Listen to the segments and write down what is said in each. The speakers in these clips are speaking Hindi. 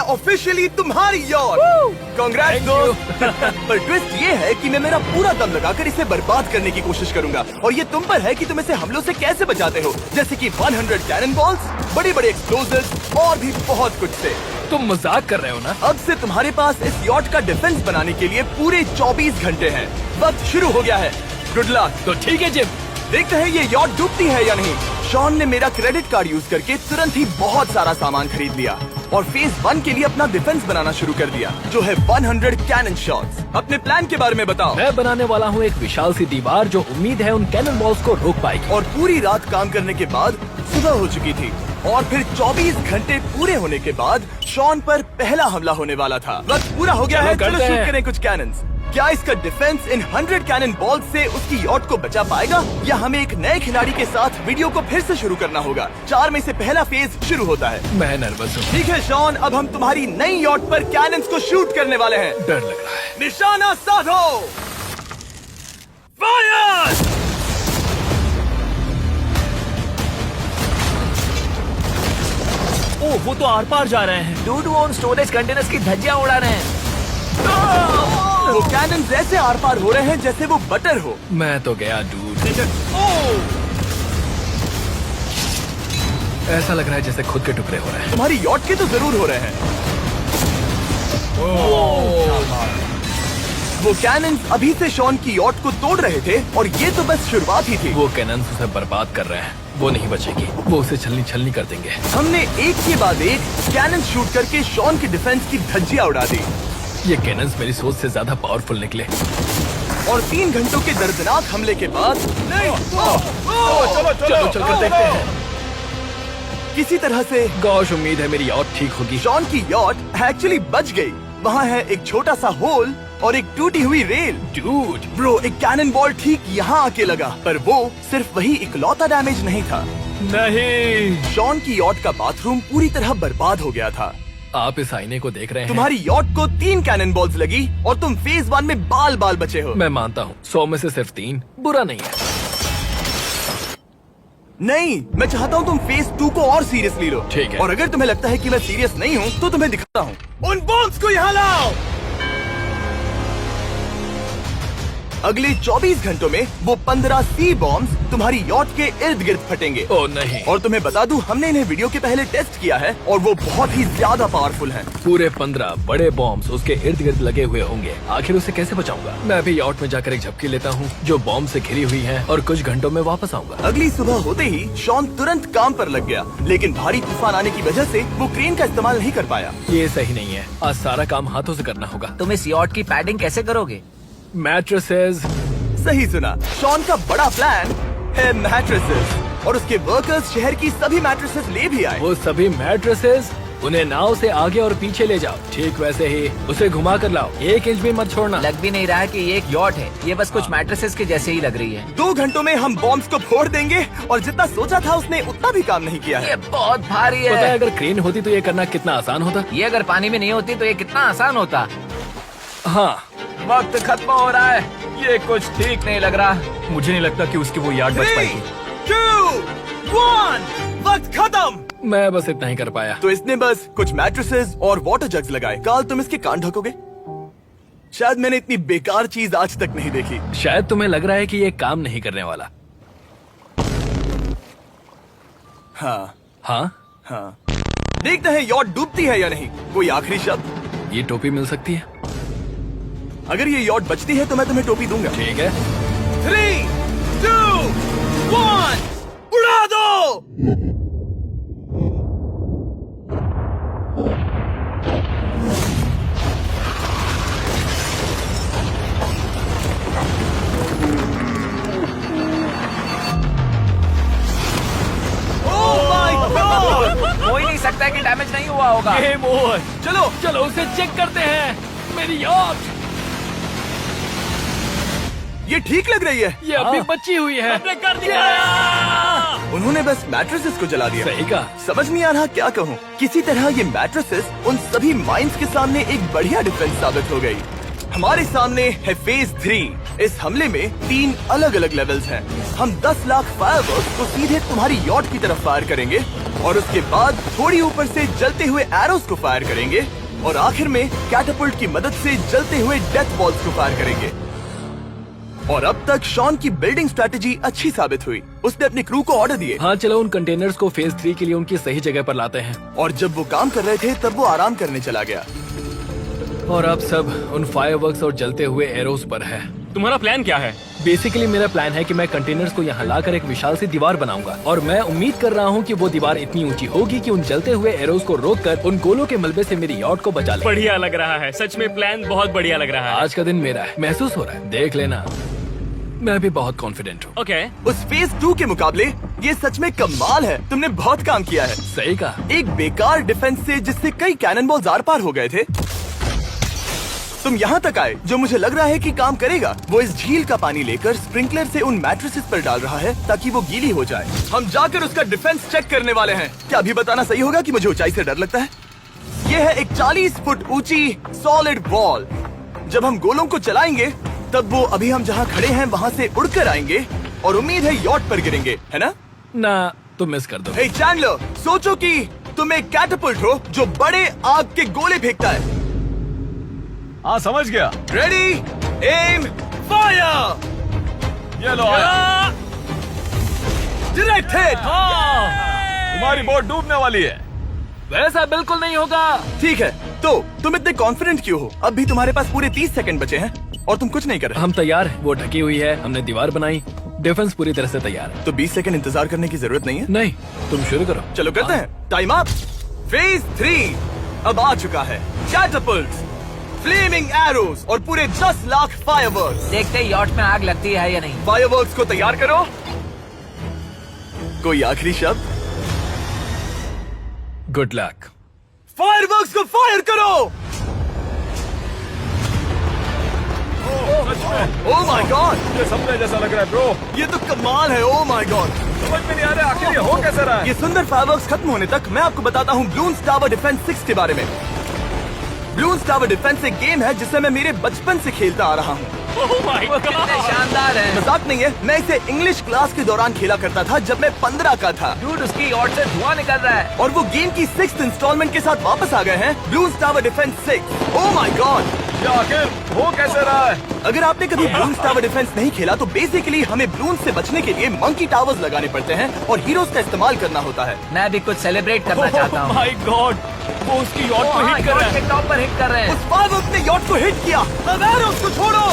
ऑफिशियली तुम्हारी यॉट। कांग्रेट्स दोस्त। पर ट्विस्ट ये है कि मैं मेरा पूरा दम लगाकर इसे बर्बाद करने की कोशिश करूंगा और ये तुम पर है कि तुम इसे हमलों से कैसे बचाते हो, जैसे कि 100 कैनन बॉल्स, बड़े बड़े एक्सप्लोजिव्स और भी बहुत कुछ से। तुम मजाक कर रहे हो ना? अब से तुम्हारे पास इस यॉट का डिफेंस बनाने के लिए पूरे 24 घंटे हैं। वक्त शुरू हो गया है। Good luck. तो ठीक है जिम, देखते हैं ये यॉट डूबती है या नहीं। शॉन ने मेरा क्रेडिट कार्ड यूज करके तुरंत ही बहुत सारा सामान खरीद लिया और फेज 1 के लिए अपना डिफेंस बनाना शुरू कर दिया, जो है 100 कैनन शॉट्स। अपने प्लान के बारे में बताओ। मैं बनाने वाला हूँ एक विशाल सी दीवार जो उम्मीद है उन कैनन बॉल्स को रोक पाएगी। और पूरी रात काम करने के बाद सुबह हो चुकी थी और फिर 24 घंटे पूरे होने के बाद शॉन पर पहला हमला होने वाला था। वक्त पूरा हो गया है, चलो शूट करें कुछ कैनन्स। क्या इसका डिफेंस इन 100 कैनन बॉल से उसकी यॉट को बचा पाएगा या हमें एक नए खिलाड़ी के साथ वीडियो को फिर से शुरू करना होगा? 4 में से पहला फेज शुरू होता है। मैं नर्वस हूँ। ठीक है शॉन, अब हम तुम्हारी नई यॉट पर कैनन्स को शूट करने वाले हैं। डर लग रहा है। निशाना साधो। फायर! ओह, वो तो आर पार जा रहे हैं। डूड वो उन स्टोरेज कंटेनर्स की धज्जियां उड़ा रहे हैं। वो कैनन्स ऐसे आर पार हो रहे हैं जैसे वो बटर हो। मैं तो गया डूड। ऐसा लग रहा है जैसे खुद के टुकड़े हो रहे हैं। तुम्हारी यॉट के तो जरूर हो रहे हैं। वो कैनन्स अभी से शॉन की यॉट को तोड़ रहे थे और ये तो बस शुरुआत ही थी। वो कैनन्स उसे बर्बाद कर रहे हैं। वो नहीं बचेगी। वो उसे छलनी छलनी कर देंगे। हमने एक के बाद एक कैनन शूट करके शॉन की डिफेंस की धज्जियां उड़ा दी। ये कैनन्स मेरी सोच से ज्यादा पावरफुल निकले। और 3 घंटों के दर्दनाक हमले के बाद चलो चलकर देखते हैं। किसी तरह से गॉश, उम्मीद है मेरी यॉट ठीक होगी। शॉन की यॉट एक्चुअली बच गई। वहाँ है एक छोटा सा होल और एक टूटी हुई रेल। डूड ब्रो, एक कैनन बॉल ठीक यहाँ आके लगा, पर वो सिर्फ वही इकलौता डैमेज नहीं था। नहीं, शॉन की यॉट का बाथरूम पूरी तरह बर्बाद हो गया था। आप इस आईने को देख रहे हैं। तुम्हारी यॉट को 3 कैनन बॉल्स लगी और तुम फेज 1 में बाल बाल बचे हो। मैं मानता हूँ 100 में से सिर्फ 3 बुरा नहीं है। नहीं, मैं चाहता हूँ तुम फेज 2 को और सीरियसली लो। ठीक है। और अगर तुम्हें लगता है कि मैं सीरियस नहीं हूँ तो तुम्हें दिखाता हूँ। उन बॉम्ब्स को यहाँ लाओ। अगले 24 घंटों में वो 15 सी बॉम्ब्स तुम्हारी यॉट के इर्द गिर्द फटेंगे। ओह नहीं। और तुम्हें बता दूं, हमने इन्हें वीडियो के पहले टेस्ट किया है और वो बहुत ही ज्यादा पावरफुल हैं। पूरे 15 बड़े बॉम्ब्स उसके इर्द गिर्द लगे हुए होंगे। आखिर उसे कैसे बचाऊंगा? मैं अभी यॉट में जाकर एक झपकी लेता हूँ जो बॉम्ब से घिरी हुई है और कुछ घंटों में वापस आऊंगा। अगली सुबह होते ही शॉन तुरंत काम पर लग गया, लेकिन भारी तूफान आने की वजह से वो क्रेन का इस्तेमाल नहीं कर पाया। ये सही नहीं है। आज सारा काम हाथों से करना होगा। तुम इस यॉट की पैडिंग कैसे करोगे? मैट्रेसेस। सही सुना, शॉन का बड़ा प्लान है मैट्रेसेस और उसके वर्कर्स शहर की सभी मैट्रेसेस ले भी आए। वो सभी मैट्रेसेस उन्हें नाव से आगे और पीछे ले जाओ। ठीक वैसे ही उसे घुमा कर लाओ। 1 इंच भी मत छोड़ना। लग भी नहीं रहा है कि ये एक यॉट है। ये बस कुछ मैट्रेसेस के जैसे ही लग रही है। 2 घंटों में हम बॉम्ब्स को फोड़ देंगे और जितना सोचा था उसने उतना भी काम नहीं किया ये है। बहुत भारी पता है है। अगर क्रेन होती तो ये करना कितना आसान होता। ये अगर पानी में नहीं होती तो ये कितना आसान होता। हाँ, वक्त खत्म हो रहा है। ये कुछ ठीक नहीं लग रहा। मुझे नहीं लगता कि उसकी वो यार्ड बच 3, पाएगी। 2, 1, वक्त खत्म। मैं बस इतना ही कर पाया। तो इसने बस कुछ मैट्रेसेस और वाटर जग्स लगाए। काल, तुम इसके कान ढकोगे? शायद मैंने इतनी बेकार चीज आज तक नहीं देखी। शायद तुम्हें लग रहा है कि ये काम नहीं करने वाला। हाँ हाँ, हाँ, देखते हैं यॉट डूबती है या नहीं। कोई आखिरी शब्द? ये टोपी मिल सकती है। अगर ये यॉट बचती है तो मैं तुम्हें टोपी दूंगा। ठीक है। 3, 2, 1, उड़ा दो। हो ही नहीं सकता है कि डैमेज नहीं हुआ होगा। Game over. चलो चलो उसे चेक करते हैं। मेरी यॉट ये ठीक लग रही है। ये अभी बची हुई है। हमने कर दिया। उन्होंने बस मैट्रेसेस को जला दिया। सही कहा। समझ नहीं आ रहा क्या कहूँ। किसी तरह ये मैट्रेसेस उन सभी माइंस के सामने एक बढ़िया डिफेंस साबित हो गई। हमारे सामने है फेज 3। इस हमले में 3 अलग अलग लेवल्स हैं। हम 10 लाख फायरवर्क्स को सीधे तुम्हारी यॉट की तरफ फायर करेंगे और उसके बाद थोड़ी ऊपर से जलते हुए एरोस को फायर करेंगे और आखिर में कैटापल्ट की मदद से जलते हुए डेथ बॉल्स को फायर करेंगे। और अब तक शॉन की बिल्डिंग स्ट्रेटेजी अच्छी साबित हुई। उसने अपने क्रू को ऑर्डर दिए हाँ चलो उन कंटेनर्स को फेज 3 के लिए उनकी सही जगह पर लाते हैं। और जब वो काम कर रहे थे तब वो आराम करने चला गया। और अब सब उन फायरवर्क्स और जलते हुए एरोस पर है। तुम्हारा प्लान क्या है? बेसिकली मेरा प्लान है कि मैं कंटेनर्स को यहाँ लाकर एक विशाल सी दीवार बनाऊंगा और मैं उम्मीद कर रहा हूँ कि वो दीवार इतनी ऊंची होगी कि उन जलते हुए एरोस को रोककर उन गोलों के मलबे से मेरी यॉट को बचा ले। बढ़िया लग रहा है, सच में प्लान बहुत बढ़िया लग रहा है। आज का दिन मेरा है, महसूस हो रहा है, देख लेना। मैं भी बहुत कॉन्फिडेंट हूँ। ओके। उस फेज 2 के मुकाबले ये सच में कमाल है। तुमने बहुत काम किया है। सही कहा। एक बेकार डिफेंस से जिससे कई कैनन बॉल्स आर पार हो गए थे, तुम यहाँ तक आए। जो मुझे लग रहा है कि काम करेगा वो इस झील का पानी लेकर स्प्रिंकलर से उन मैट्रेसेस पर डाल रहा है ताकि वो गीली हो जाए। हम जाकर उसका डिफेंस चेक करने वाले हैं। क्या अभी बताना सही होगा कि मुझे ऊंचाई से डर लगता है? ये है एक 40 फुट ऊंची सॉलिड वॉल। जब हम गोलों को चलाएंगे तब वो अभी हम जहाँ खड़े हैं वहाँ से उड़कर आएंगे और उम्मीद है यॉट पर गिरेंगे, है ना? ना तुम मिस कर दो। हे चैंडलर, सोचो कि तुम एक कैटापल्ट हो जो बड़े आग के गोले फेंकता है। हाँ समझ गया। Ready, aim, fire. ये लो आया। Direct hit. तुम्हारी बोट डूबने वाली है। वैसा बिल्कुल नहीं होगा। ठीक है, तो तुम इतने कॉन्फिडेंट क्यों हो? अब भी तुम्हारे पास पूरे 30 सेकंड बचे हैं और तुम कुछ नहीं कर रहे। हम तैयार हैं, वो ढकी हुई है, हमने दीवार बनाई, डिफेंस पूरी तरह से तैयार है। तो 20 सेकंड इंतजार करने की जरूरत नहीं है। नहीं, तुम शुरू करो। चलो करते हैं। Time up. फेज 3 अब आ चुका है। कैटापल्ट्स, फ्लेमिंग एरोस और पूरे 10 लाख फायरवर्क्स। देखते ही यॉट में आग लगती है या नहीं। फायरवर्क्स को तैयार करो। कोई आखिरी शब्द? Good luck. फायरवर्क्स को फायर करो। ओह माय गॉड, ये सपने जैसा लग रहा है ब्रो। ये तो कमाल है। ओह माय गॉड, समझ में नहीं आ रहा आखिर ये हो कैसे रहा है। ये सुंदर फायरवर्क्स खत्म होने तक मैं आपको बताता हूँ ब्लून्स टावर डिफेंस 6 के बारे में। ब्लून्स टावर डिफेंस एक गेम है जिसे मैं मेरे बचपन से खेलता आ रहा हूँ। ओह माय कितने गॉड। शानदार है। मजाक नहीं है, मैं इसे इंग्लिश क्लास के दौरान खेला करता था जब मैं 15 का था। डूड उसकी यॉट से धुआं निकल रहा है। और वो गेम की 6th इंस्टॉलमेंट के साथ वापस आ गए हैं, balloons tower defence 6। Oh my God, ये आखिर हो कैसे रहा है। अगर आपने कभी ब्लून्स टावर डिफेंस नहीं खेला तो बेसिकली हमें ब्लून्स से बचने के लिए मंकी टावर्स लगाने पड़ते हैं और हीरोज का इस्तेमाल करना होता है। मैं भी कुछ सेलिब्रेट करना चाहता हूँ। माय गॉड, वो उसकी यॉट को हाँ, हिट कर रहा यॉट है। के टॉप पर हिट कर रहे हैं। उस फायरवर्क ने यॉट को हिट किया। अब एरोस को छोड़ो।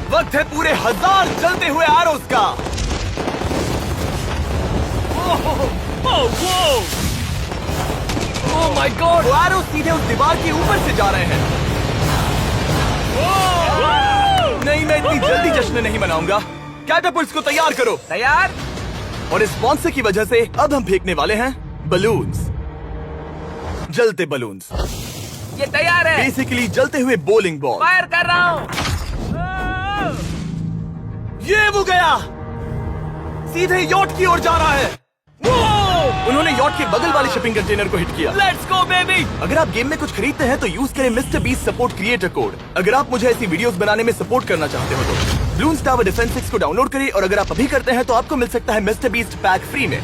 वक्त है पूरे 1000 जलते हुए एरोस का। Oh my God. वो एरोस सीधे उस दीवार के ऊपर से जा रहे हैं। नहीं, मैं इतनी जल्दी जश्न नहीं मनाऊंगा। कैटापल्ट्स को तैयार करो। तैयार। और इस स्पॉन्सर की वजह से अब हम फेंकने वाले हैं बलून्स, जलते बलून्स। ये तैयार है। बेसिकली जलते हुए बोलिंग बॉल। फायर कर रहा हूँ। ये वो गया, सीधे यॉट की ओर जा रहा है। उन्होंने यॉट के बगल वाले शिपिंग कंटेनर को हिट किया। Let's go baby. अगर आप गेम में कुछ खरीदते हैं तो यूज करें mister beast support creator code. अगर आप मुझे ऐसी वीडियोस बनाने में सपोर्ट करना चाहते हो तो ब्लून्स टावर डिफेंस 6 को डाउनलोड करें और अगर आप अभी करते हैं तो आपको मिल सकता है मिस्टर बीस्ट पैक फ्री में।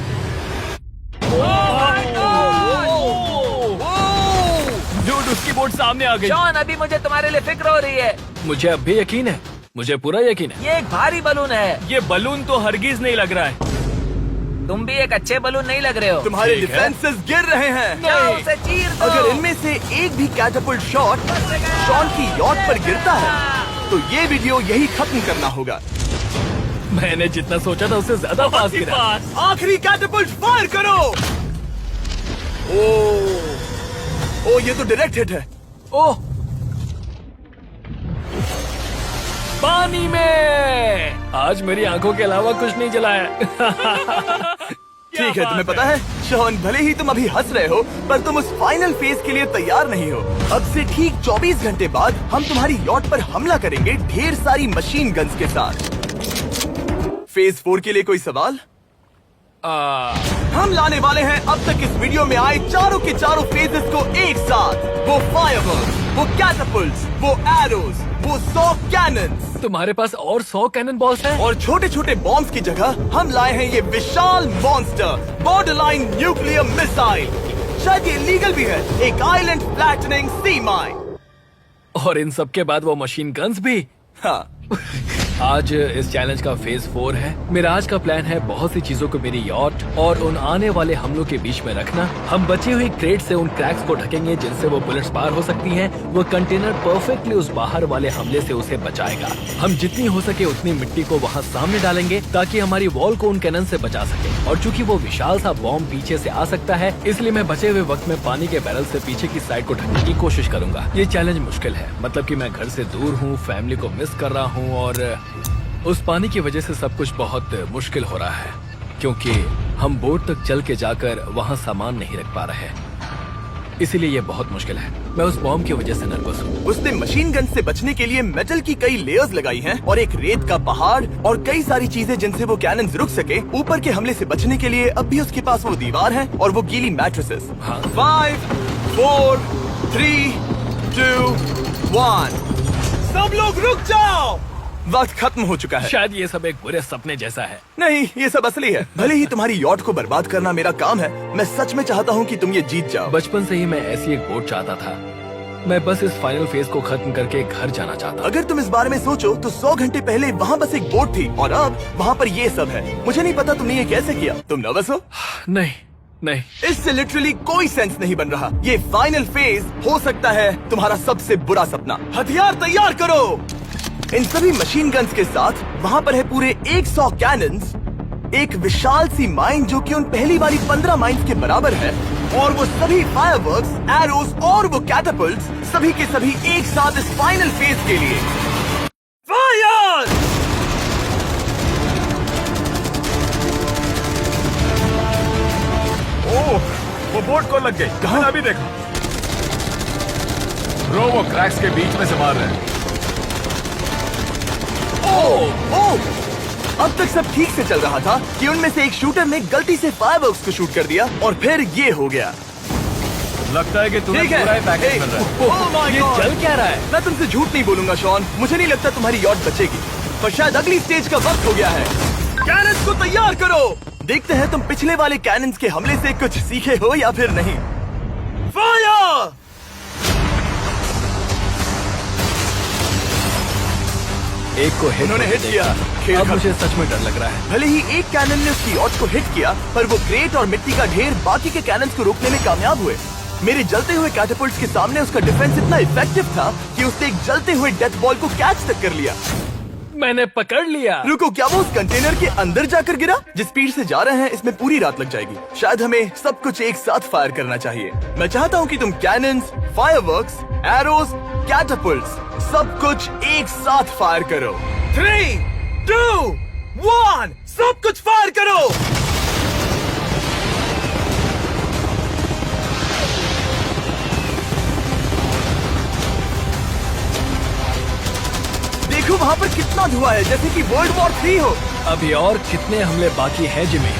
डूड उसकी बोट सामने आ गई। जॉन, अभी मुझे तुम्हारे लिए फिक्र हो रही है। मुझे अब भी यकीन है, मुझे पूरा यकीन है। ये एक भारी बलून है। ये बलून तो हरगिज नहीं लग रहा है। तुम भी एक अच्छे बलून नहीं लग रहे हो। तुम्हारे ठीक है। डिफेंसेस गिर रहे हैं। जाओ उसे चीर दो। अगर इनमें से एक भी कैटापल्ट शॉट शॉन की यॉट पर गिरता है तो ये वीडियो यही खत्म करना होगा। मैंने जितना सोचा था उससे ज्यादा पास गिरा। पास। आखिरी कैटापल्ट फायर करो। ओ, ये तो डायरेक्ट हिट है। ओह, पानी में। आज मेरी आंखों के अलावा कुछ नहीं जला है। ठीक है, तुम्हें पता है शॉन, भले ही तुम अभी हंस रहे हो पर तुम उस फाइनल फेज के लिए तैयार नहीं हो। अब से ठीक 24 घंटे बाद हम तुम्हारी यॉट पर हमला करेंगे ढेर सारी मशीन गन्स के साथ। फेज 4 के लिए कोई सवाल? हम लाने वाले हैं अब तक इस वीडियो में आए चारों के चारों फेजेस को एक साथ। वो फायरवर्क्स, वो कैटापल्ट्स, वो एरोस, वो 100 कैनन्स। तुम्हारे पास और 100 कैनन बॉल्स हैं? और छोटे छोटे बॉम्ब्स की जगह हम लाए हैं ये विशाल मॉन्स्टर बॉर्डरलाइन न्यूक्लियर मिसाइल। शायद ये लीगल भी है, एक आइलैंड फ्लैटनिंग सी माइन। और इन सब के बाद वो मशीन गन्स भी। हाँ, आज इस चैलेंज का फेज 4 है। मेरा आज का प्लान है बहुत सी चीजों को मेरी यॉट और उन आने वाले हमलों के बीच में रखना। हम बची हुई क्रेट से उन क्रैक्स को ढकेंगे जिनसे वो बुलेट्स पार हो सकती हैं। वो कंटेनर परफेक्टली उस बाहर वाले हमले से उसे बचाएगा। हम जितनी हो सके उतनी मिट्टी को वहाँ सामने डालेंगे ताकि हमारी वॉल को उन कैनन से बचा सके। और चूंकि वो विशाल सा बॉम्ब पीछे से आ सकता है, इसलिए मैं बचे हुए वक्त में पानी के बैरल से पीछे की साइड को ढकने की कोशिश करूंगा। ये चैलेंज मुश्किल है, मतलब कि मैं घर से दूर हूँ, फैमिली को मिस कर रहा हूँ और उस पानी की वजह से सब कुछ बहुत मुश्किल हो रहा है क्योंकि हम बोट तक चल के जाकर वहाँ सामान नहीं रख पा रहे। इसीलिए ये बहुत मुश्किल है। मैं उस बॉम्ब की वजह से नर्वस हूँ। उसने मशीन गन से बचने के लिए मेटल की कई लेयर्स लगाई हैं और एक रेत का पहाड़ और कई सारी चीजें जिनसे वो कैनन रुक सके। ऊपर के हमले से बचने के लिए अब भी उसके पास वो दीवार है और वो गीली मैट्रेसेस। हाँ। 5, 4, 3, 2, 1। सब लोग रुक जाओ, वक्त खत्म हो चुका है। शायद ये सब एक बुरे सपने जैसा है। नहीं, ये सब असली है। भले ही तुम्हारी यॉट को बर्बाद करना मेरा काम है, मैं सच में चाहता हूँ कि तुम ये जीत जाओ। बचपन से ही मैं ऐसी एक बोट चाहता था। मैं बस इस फाइनल फेज को खत्म करके घर जाना चाहता। अगर तुम इस बारे में सोचो तो 100 घंटे पहले वहाँ बस एक बोट थी और अब वहाँ पर ये सब है। मुझे नहीं पता तुमने ये कैसे किया। तुम नर्वस हो? नहीं नहीं, इससे लिटरली कोई सेंस नहीं बन रहा। ये फाइनल फेज हो सकता है तुम्हारा सबसे बुरा सपना। हथियार तैयार करो। इन सभी मशीन गन्स के साथ वहाँ पर है पूरे 100 कैनन्स, एक विशाल सी माइन जो कि उन पहली वाली 15 माइन्स के बराबर है, और वो सभी फायरवर्क्स, एरोस और वो कैटापल्ट्स सभी के सभी एक साथ इस फाइनल फेज के लिए। फायर! ओह, वो बोट को लग गई। कहाँ? अभी देखा ब्रो, वो क्रैक्स के बीच में से मार रहे हैं। ओह! अब तक सब ठीक से चल रहा था कि उनमें से एक शूटर ने गलती से फायरवर्क्स को शूट कर दिया और फिर ये हो गया। लगता है कि तुम्हें ठीक है। पूरा ही पैकेज मिल रहा है। Oh my ये God! चल क्या रहा है? मैं तुमसे झूठ नहीं बोलूंगा शॉन, मुझे नहीं लगता तुम्हारी यॉट बचेगी, पर शायद अगली स्टेज का वक्त हो गया है। कैनन्स को तैयार करो। देखते हैं तुम पिछले वाले कैनन्स के हमले से कुछ सीखे हो या फिर नहीं। फायर! एक को हिट उन्होंने हिट किया। खेल अब खत्म। मुझे सच में डर लग रहा है। भले ही एक कैनन ने उसकी यॉट को हिट किया, पर वो ग्रेट और मिट्टी का ढेर बाकी के कैनन्स को रोकने में कामयाब हुए। मेरे जलते हुए कैटापल्ट्स के सामने उसका डिफेंस इतना इफेक्टिव था कि उसने एक जलते हुए डेथ बॉल को कैच तक कर लिया। मैंने पकड़ लिया। रुको, क्या वो उस कंटेनर के अंदर जाकर गिरा? जिस स्पीड से जा रहे हैं इसमें पूरी रात लग जाएगी। शायद हमें सब कुछ एक साथ फायर करना चाहिए। मैं चाहता हूँ कि तुम कैनन्स, फायरवर्क्स, एरोस, कैटापल्ट्स सब कुछ एक साथ फायर करो। 3, 2, 1, सब कुछ फायर करो। देखो वहाँ पर कितना धुआं है, जैसे कि वर्ल्ड वॉर 3 हो। अभी और कितने हमले बाकी हैं जिमी?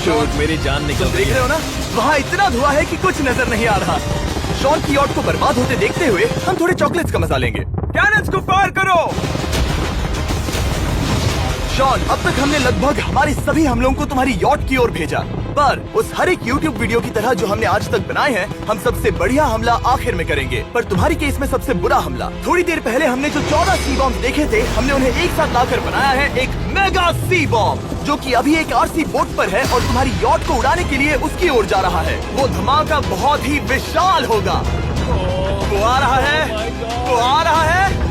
शॉट, मेरी जान निकल तुम रही देख रहे हो है। ना, वहाँ इतना धुआं है कि कुछ नजर नहीं आ रहा। शॉन की यॉट को बर्बाद होते देखते हुए हम थोड़े चॉकलेट्स का मजा लेंगे। कैनन्स को फायर करो। शॉन, अब तक हमने लगभग हमारे सभी हमलों को तुम्हारी यॉट की ओर भेजा, पर उस हर एक YouTube वीडियो की तरह जो हमने आज तक बनाए हैं, हम सबसे बढ़िया हमला आखिर में करेंगे। पर तुम्हारी केस में सबसे बुरा हमला। थोड़ी देर पहले हमने जो 14 सी बॉम्ब देखे थे, हमने उन्हें एक साथ लाकर बनाया है एक मेगा सी बॉम्ब, जो कि अभी एक RC बोट पर है और तुम्हारी यॉट को उड़ाने के लिए उसकी ओर जा रहा है। वो धमाका बहुत ही विशाल होगा। वो आ रहा है, वो आ रहा है।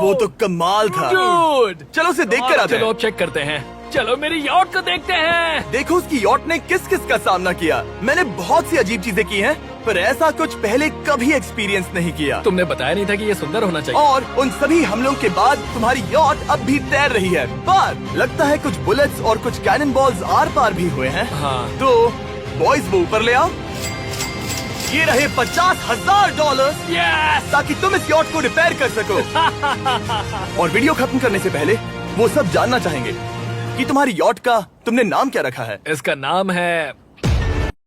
वो तो कमाल था। Dude! चलो उसे देख कर आते चलो हैं। अब चेक करते हैं। चलो मेरी यॉट को देखते हैं। देखो उसकी यॉट ने किस किस का सामना किया। मैंने बहुत सी अजीब चीजें की हैं, पर ऐसा कुछ पहले कभी एक्सपीरियंस नहीं किया। तुमने बताया नहीं था कि ये सुंदर होना चाहिए। और उन सभी हमलों के बाद तुम्हारी यॉट अब भी तैर रही है, पर लगता है कुछ बुलेट्स और कुछ कैनन बॉल्स आर पार भी हुए हैं। हाँ। तो बॉयज वो ऊपर ले आओ। ये रहे $50,000 यस ताकि तुम इस यॉट को रिपेयर कर सको। और वीडियो खत्म करने से पहले वो सब जानना चाहेंगे कि तुम्हारी यॉट का तुमने नाम क्या रखा है। इसका नाम है